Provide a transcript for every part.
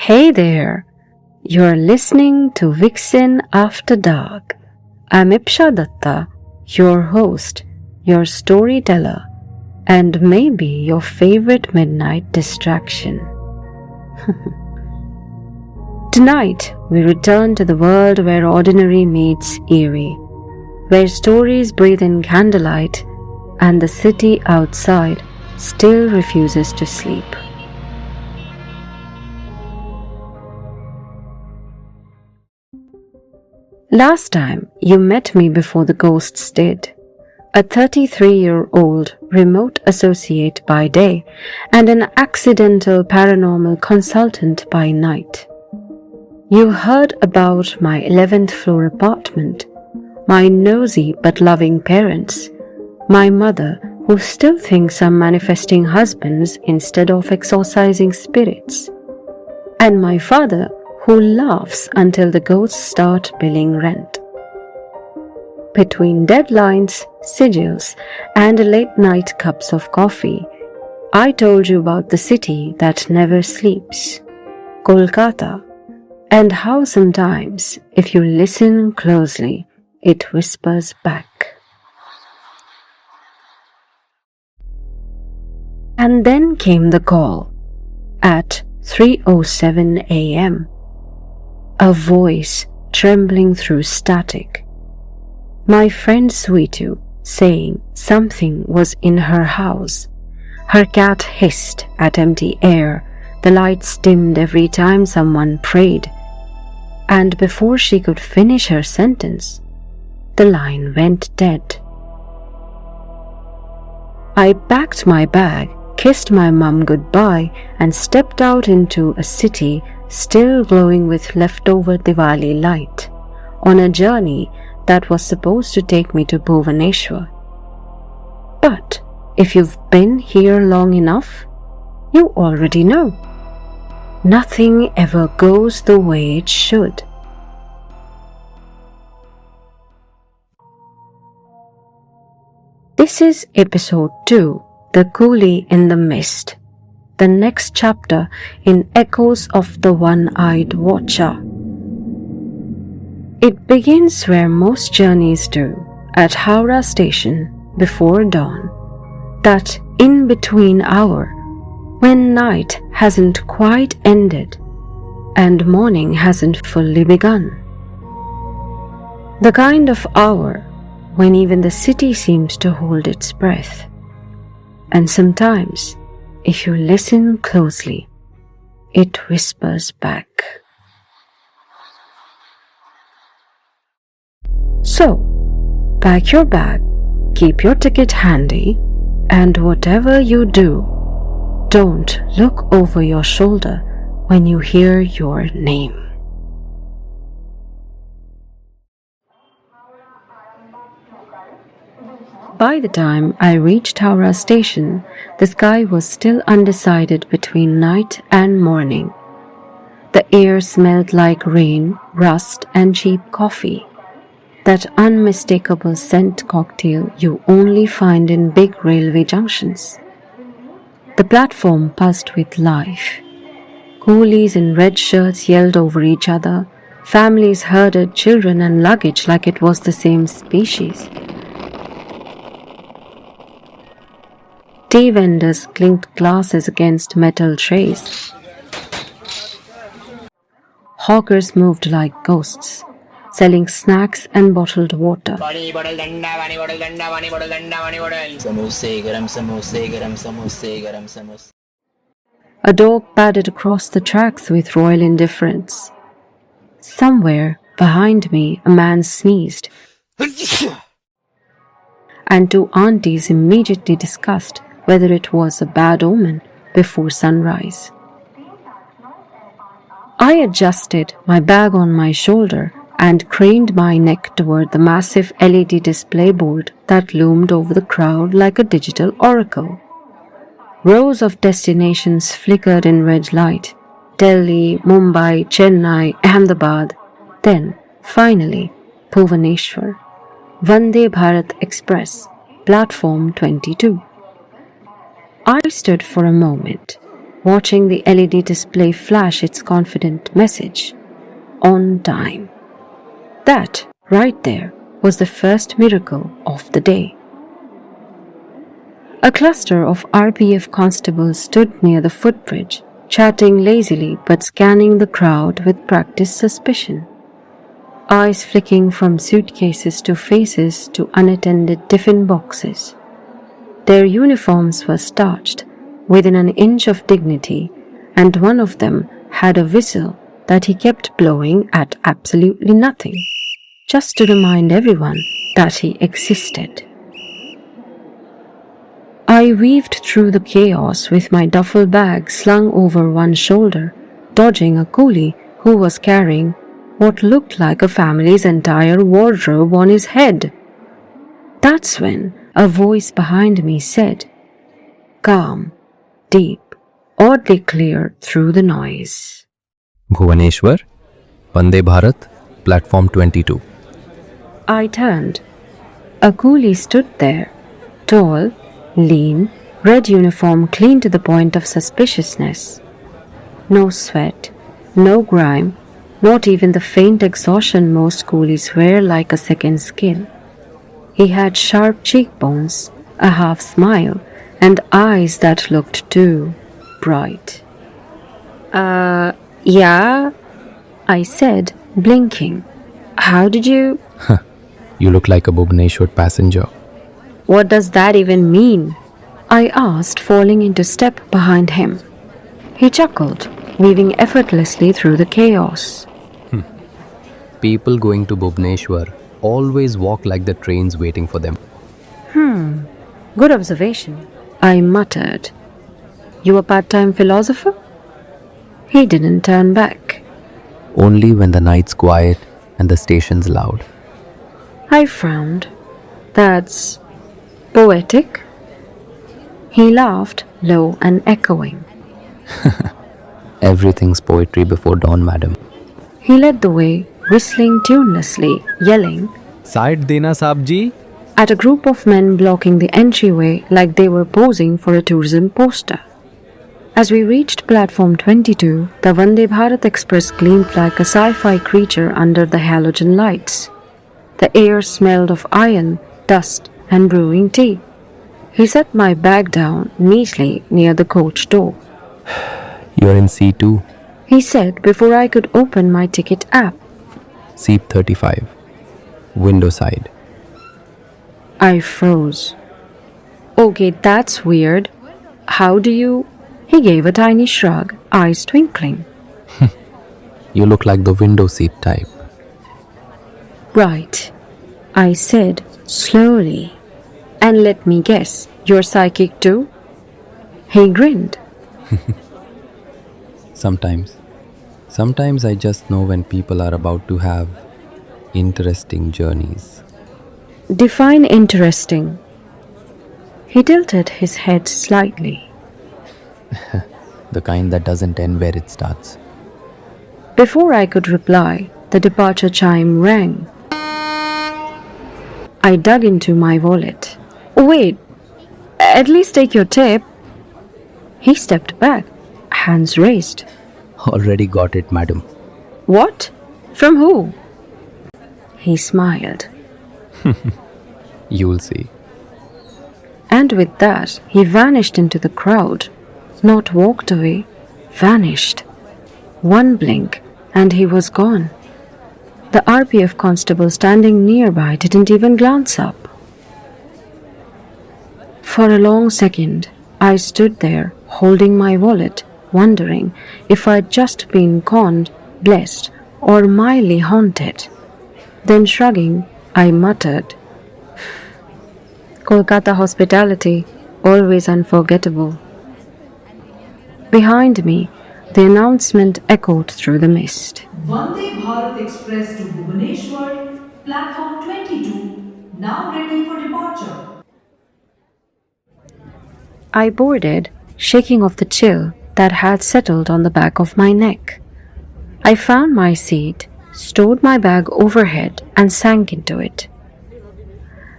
Hey there! You're listening to Vixen After Dark. I'm Ipsha Dutta, your host, your storyteller, and maybe your favorite midnight distraction. Tonight, we return to the world where ordinary meets eerie, where stories breathe in candlelight and the city outside still refuses to sleep. Last time, you met me before the ghosts did. A 33-year-old remote associate by day and an accidental paranormal consultant by night. You heard about my 11th floor apartment, my nosy but loving parents, my mother who still thinks I'm manifesting husbands instead of exorcising spirits, and my father who laughs until the ghosts start billing rent. Between deadlines, sigils, and late-night cups of coffee, I told you about the city that never sleeps, Kolkata, and how sometimes, if you listen closely, it whispers back. And then came the call at 3:07 a.m. A voice trembling through static. My friend Sweetu saying something was in her house. Her cat hissed at empty air. The lights dimmed every time someone prayed. And before she could finish her sentence, the line went dead. I packed my bag, kissed my mum goodbye, and stepped out into a city still glowing with leftover Diwali light, on a journey that was supposed to take me to Bhubaneswar. But if you've been here long enough, you already know. Nothing ever goes the way it should. This is episode 2, The Coolie in the Mist, the next chapter in Echoes of the One-Eyed Watcher. It begins where most journeys do, at Howrah station before dawn, that in-between hour when night hasn't quite ended and morning hasn't fully begun. The kind of hour when even the city seems to hold its breath. And sometimes, if you listen closely, it whispers back. So, pack your bag, keep your ticket handy, and whatever you do, don't look over your shoulder when you hear your name. By the time I reached Howrah station, the sky was still undecided between night and morning. The air smelled like rain, rust, and cheap coffee. That unmistakable scent cocktail you only find in big railway junctions. The platform buzzed with life. Coolies in red shirts yelled over each other. Families herded children and luggage like it was the same species. Tea vendors clinked glasses against metal trays. Hawkers moved like ghosts, selling snacks and bottled water. A dog padded across the tracks with royal indifference. Somewhere behind me, a man sneezed, and two aunties immediately discussed whether it was a bad omen before sunrise. I adjusted my bag on my shoulder and craned my neck toward the massive LED display board that loomed over the crowd like a digital oracle. Rows of destinations flickered in red light: Delhi, Mumbai, Chennai, Ahmedabad, then, finally, Bhubaneswar. Vande Bharat Express, platform 22. I stood for a moment, watching the LED display flash its confident message, "On time." That, right there, was the first miracle of the day. A cluster of RPF constables stood near the footbridge, chatting lazily but scanning the crowd with practiced suspicion. Eyes flicking from suitcases to faces to unattended tiffin boxes. Their uniforms were starched, within an inch of dignity, and one of them had a whistle that he kept blowing at absolutely nothing, just to remind everyone that he existed. I weaved through the chaos with my duffel bag slung over one shoulder, dodging a coolie who was carrying what looked like a family's entire wardrobe on his head. That's when a voice behind me said, calm, deep, oddly clear through the noise. Bhubaneswar, Vande Bharat, platform 22. I turned. A coolie stood there, tall, lean, red uniform clean to the point of suspiciousness. No sweat, no grime, not even the faint exhaustion most coolies wear like a second skin. He had sharp cheekbones, a half smile, and eyes that looked too bright. Yeah, I said, blinking. How did you... You look like a Bhubaneswar passenger. What does that even mean? I asked, falling into step behind him. He chuckled, weaving effortlessly through the chaos. People going to Bhubaneswar always walk like the train's waiting for them. Good observation, I muttered. You a part-time philosopher? He didn't turn back. Only when the night's quiet and the station's loud. I frowned. That's poetic. He laughed, low and echoing. Everything's poetry before dawn, madam. He led the way, whistling tunelessly, yelling, Side dena saab ji. at a group of men blocking the entryway like they were posing for a tourism poster. As we reached platform 22, the Vande Bharat Express gleamed like a sci-fi creature under the halogen lights. The air smelled of iron, dust, and brewing tea. He set my bag down neatly near the coach door. You're in C2, He said before I could open my ticket app. seat 35, window side. I froze. Okay, that's weird. How do you... He gave a tiny shrug, eyes twinkling. You look like the window seat type. Right, I said slowly. And let me guess, you're psychic too? He grinned. Sometimes I just know when people are about to have interesting journeys. Define interesting. He tilted his head slightly. The kind that doesn't end where it starts. Before I could reply, the departure chime rang. I dug into my wallet. Wait, at least take your tip. He stepped back, hands raised. Already got it, madam. What? From who? He smiled. You'll see. And with that, he vanished into the crowd. Not walked away, vanished. One blink, and he was gone. The RPF constable standing nearby didn't even glance up. For a long second, I stood there, holding my wallet, wondering if I'd just been conned, blessed, or mildly haunted. Then shrugging, I muttered, Kolkata hospitality, always unforgettable. Behind me, the announcement echoed through the mist. Vande Bharat Express to Bhubaneswar, platform 22, now ready for departure. I boarded, shaking off the chill that had settled on the back of my neck. I found my seat, stowed my bag overhead, and sank into it.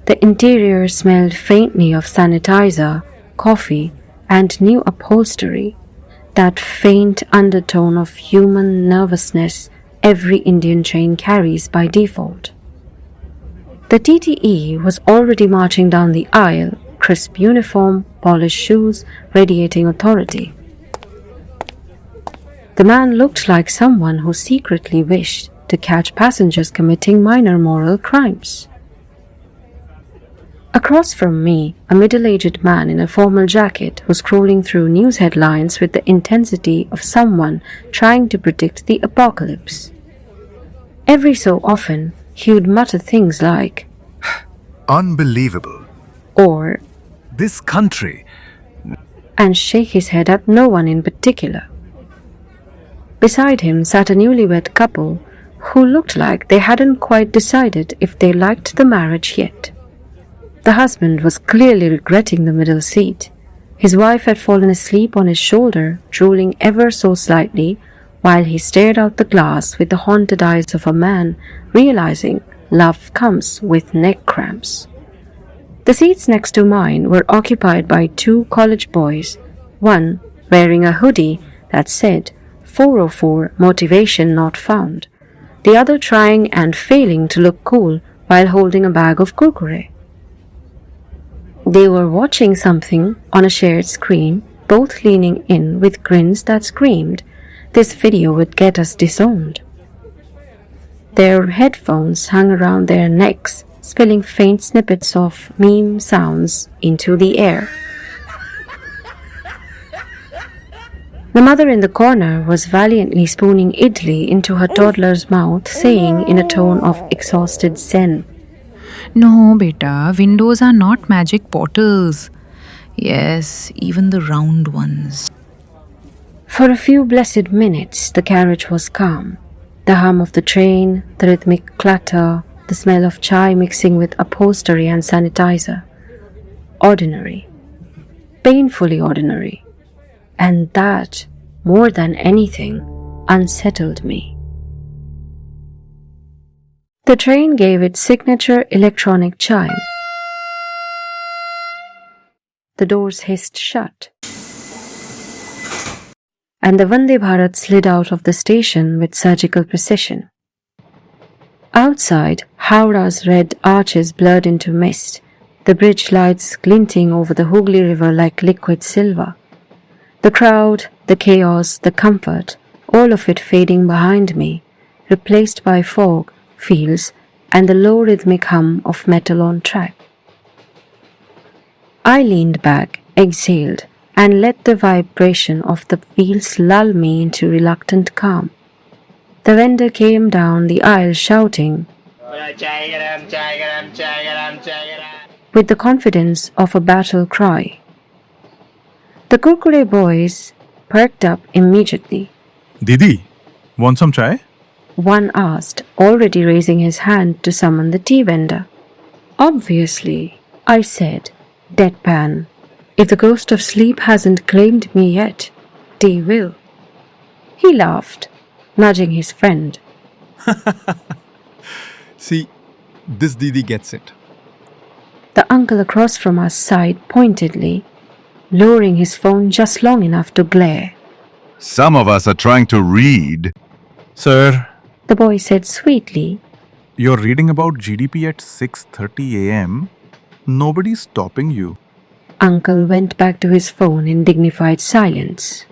The interior smelled faintly of sanitizer, coffee, and new upholstery. that faint undertone of human nervousness every Indian train carries by default. The TTE was already marching down the aisle, crisp uniform, polished shoes, radiating authority. The man looked like someone who secretly wished to catch passengers committing minor moral crimes. Across from me, a middle-aged man in a formal jacket was scrolling through news headlines with the intensity of someone trying to predict the apocalypse. Every so often, he would mutter things like, Unbelievable. or, This country. and shake his head at no one in particular. Beside him sat a newlywed couple who looked like they hadn't quite decided if they liked the marriage yet. The husband was clearly regretting the middle seat. His wife had fallen asleep on his shoulder, drooling ever so slightly, while he stared out the glass with the haunted eyes of a man realizing love comes with neck cramps. The seats next to mine were occupied by two college boys, one wearing a hoodie that said 404 motivation not found, the other trying and failing to look cool while holding a bag of kurkure. They were watching something on a shared screen, both leaning in with grins that screamed, "This video would get us disowned." Their headphones hung around their necks, spilling faint snippets of meme sounds into the air. The mother in the corner was valiantly spooning idli into her toddler's mouth, saying in a tone of exhausted zen, No, beta, windows are not magic portals. Yes, even the round ones. For a few blessed minutes, the carriage was calm. The hum of the train, the rhythmic clatter, the smell of chai mixing with upholstery and sanitizer. Ordinary. Painfully ordinary. And that, more than anything, unsettled me. The train gave its signature electronic chime. The doors hissed shut, and the Vande Bharat slid out of the station with surgical precision. Outside, Howrah's red arches blurred into mist, the bridge lights glinting over the Hooghly River like liquid silver. The crowd, the chaos, the comfort, all of it fading behind me, replaced by fog, fields, and the low rhythmic hum of metal on track. I leaned back, exhaled, and let the vibration of the fields lull me into reluctant calm. The vendor came down the aisle shouting, with the confidence of a battle cry. The kurkure boys perked up immediately. Didi, want some chai? One asked, already raising his hand to summon the tea vendor. Obviously, I said, deadpan. If the ghost of sleep hasn't claimed me yet, tea will. He laughed, nudging his friend. See, this Didi gets it. The uncle across from us sighed pointedly, lowering his phone just long enough to glare. Some of us are trying to read. Sir, The boy said sweetly, you're reading about GDP at 6:30 a.m. Nobody's stopping you. Uncle went back to his phone in dignified silence.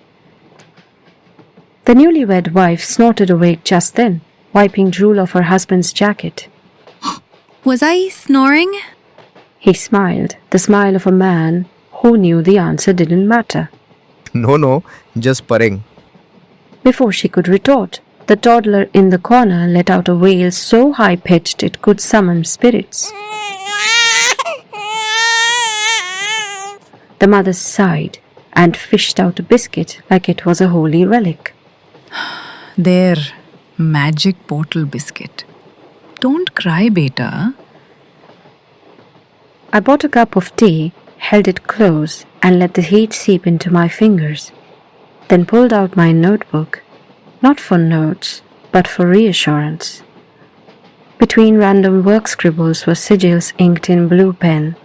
The newlywed wife snorted awake just then, wiping drool off her husband's jacket. Was I snoring? He smiled, the smile of a man who knew the answer didn't matter. No, just purring. Before she could retort, the toddler in the corner let out a wail so high-pitched it could summon spirits. The mother sighed and fished out a biscuit like it was a holy relic. There, magic portal biscuit. Don't cry, beta. I bought a cup of tea, held it close, and let the heat seep into my fingers, then pulled out my notebook, not for notes, but for reassurance. Between random work scribbles were sigils inked in blue pen,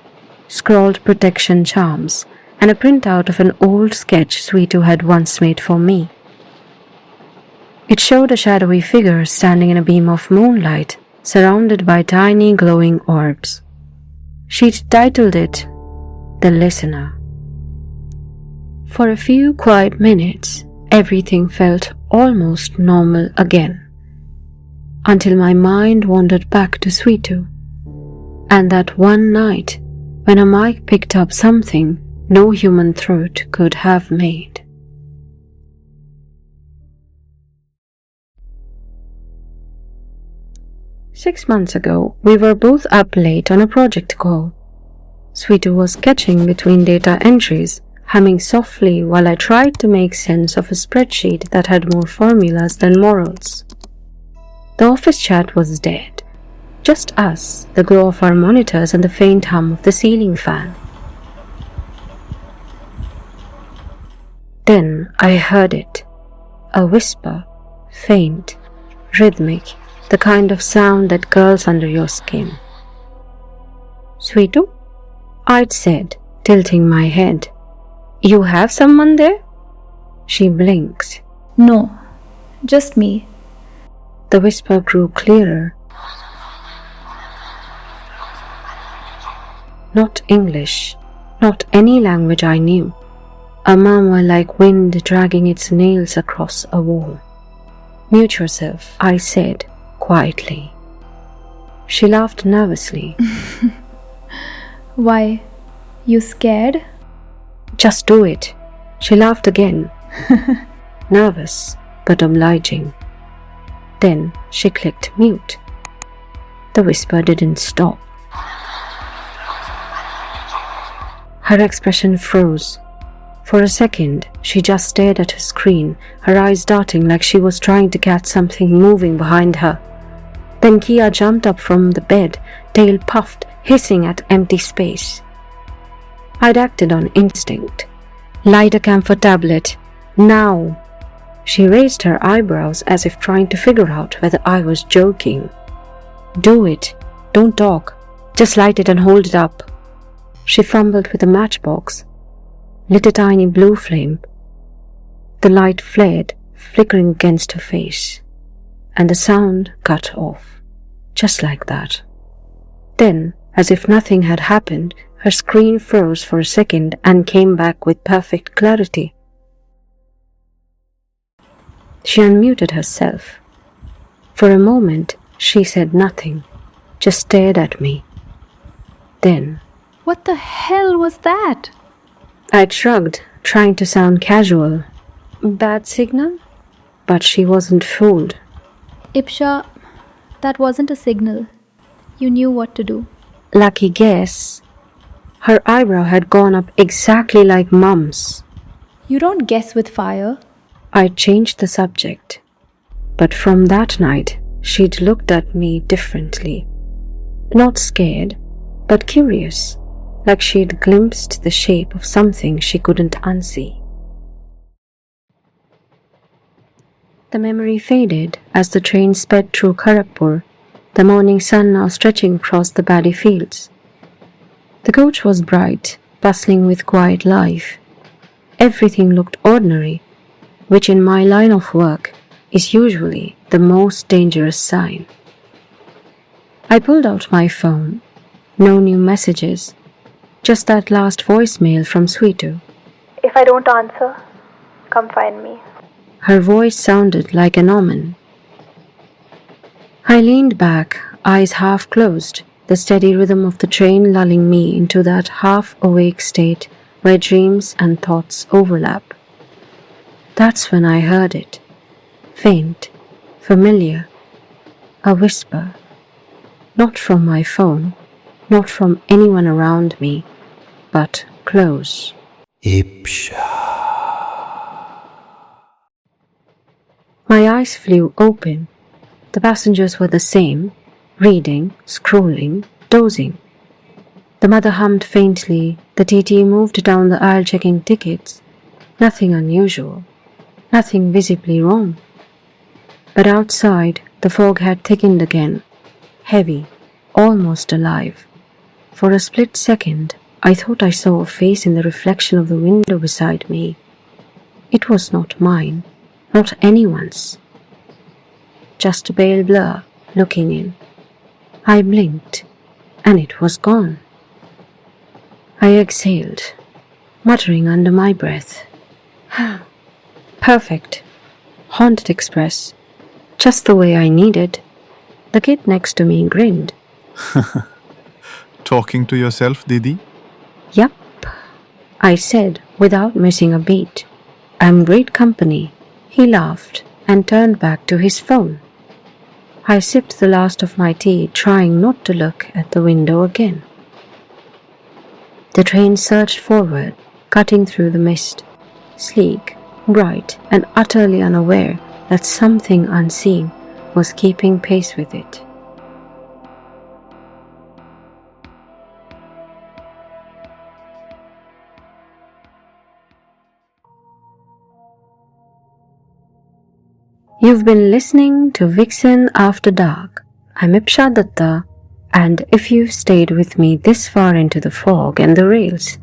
scrawled protection charms, and a printout of an old sketch Sweetu had once made for me. It showed a shadowy figure standing in a beam of moonlight, surrounded by tiny glowing orbs. She'd titled it The Listener. For a few quiet minutes, everything felt almost normal again, until my mind wandered back to Sweetu, and that one night when a mic picked up something no human throat could have made. "6 months ago, we were both up late on a project call. Sweetu was sketching between data entries, humming softly while I tried to make sense of a spreadsheet that had more formulas than morals. The office chat was dead. Just us, the glow of our monitors and the faint hum of the ceiling fan. Then I heard it. A whisper, faint, rhythmic, the kind of sound that curls under your skin. "Sweetu?" I'd said, tilting my head. "You have someone there?" She blinked. No, just me. The whisper grew clearer. Not English, not any language I knew. A murmur like wind dragging its nails across a wall. "Mute yourself," I said, quietly. She laughed nervously. Why? You scared? "Just do it." She laughed again. Nervous, but obliging. Then she clicked mute. The whisper didn't stop. Her expression froze. For a second, she just stared at her screen, her eyes darting like she was trying to catch something moving behind her. Then Kia jumped up from the bed, tail puffed, hissing at empty space. I'd acted on instinct. "Light a camphor tablet. Now!" She raised her eyebrows as if trying to figure out whether I was joking. "Do it. Don't talk. Just light it and hold it up." She fumbled with a matchbox, lit a tiny blue flame. The light flared, flickering against her face, and the sound cut off, just like that. Then, as if nothing had happened, her screen froze for a second and came back with perfect clarity. She unmuted herself. For a moment, she said nothing, just stared at me. Then, What the hell was that? I'd shrugged, trying to sound casual. "Bad signal?" But she wasn't fooled. Ipsha, that wasn't a signal. You knew what to do. Lucky guess. Her eyebrow had gone up exactly like Mum's. You don't guess with fire. I changed the subject. But from that night, she'd looked at me differently. Not scared, but curious, like she'd glimpsed the shape of something she couldn't unsee. The memory faded as the train sped through Kharagpur, the morning sun now stretching across the paddy fields. The coach was bright, bustling with quiet life. Everything looked ordinary, which in my line of work is usually the most dangerous sign. I pulled out my phone. No new messages, just that last voicemail from Sweetu. "If I don't answer, come find me." Her voice sounded like an omen. I leaned back, eyes half closed, the steady rhythm of the train lulling me into that half-awake state where dreams and thoughts overlap. That's when I heard it. Faint, familiar, a whisper. Not from my phone, not from anyone around me, but close. Ipsha. My eyes flew open. The passengers were the same, reading, scrolling, dozing. The mother hummed faintly, the TT moved down the aisle checking tickets. Nothing unusual, nothing visibly wrong. But outside, the fog had thickened again, heavy, almost alive. For a split second, I thought I saw a face in the reflection of the window beside me. It was not mine, not anyone's. Just a pale blur looking in. I blinked, and it was gone. I exhaled, muttering under my breath. Perfect. Haunted Express. Just the way I needed. The kid next to me grinned. Talking to yourself, Didi? Yup, I said without missing a beat. I'm great company. He laughed and turned back to his phone. I sipped the last of my tea, trying not to look at the window again. The train surged forward, cutting through the mist, sleek, bright, and utterly unaware that something unseen was keeping pace with it. You've been listening to Vixen After Dark. I'm Ipsha Dutta, and if you've stayed with me this far into the fog and the rails,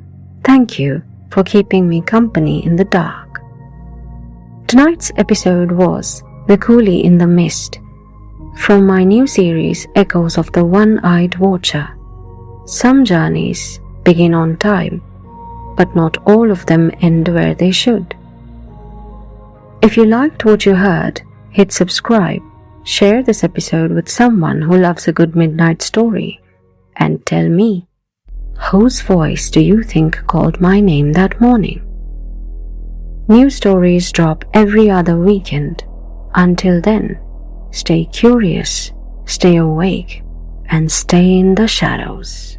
thank you for keeping me company in the dark. Tonight's episode was The Coolie in the Mist, from my new series Echoes of the One-Eyed Watcher. Some journeys begin on time, but not all of them end where they should. If you liked what you heard, hit subscribe, share this episode with someone who loves a good midnight story, and tell me, whose voice do you think called my name that morning? New stories drop every other weekend. Until then, stay curious, stay awake, and stay in the shadows.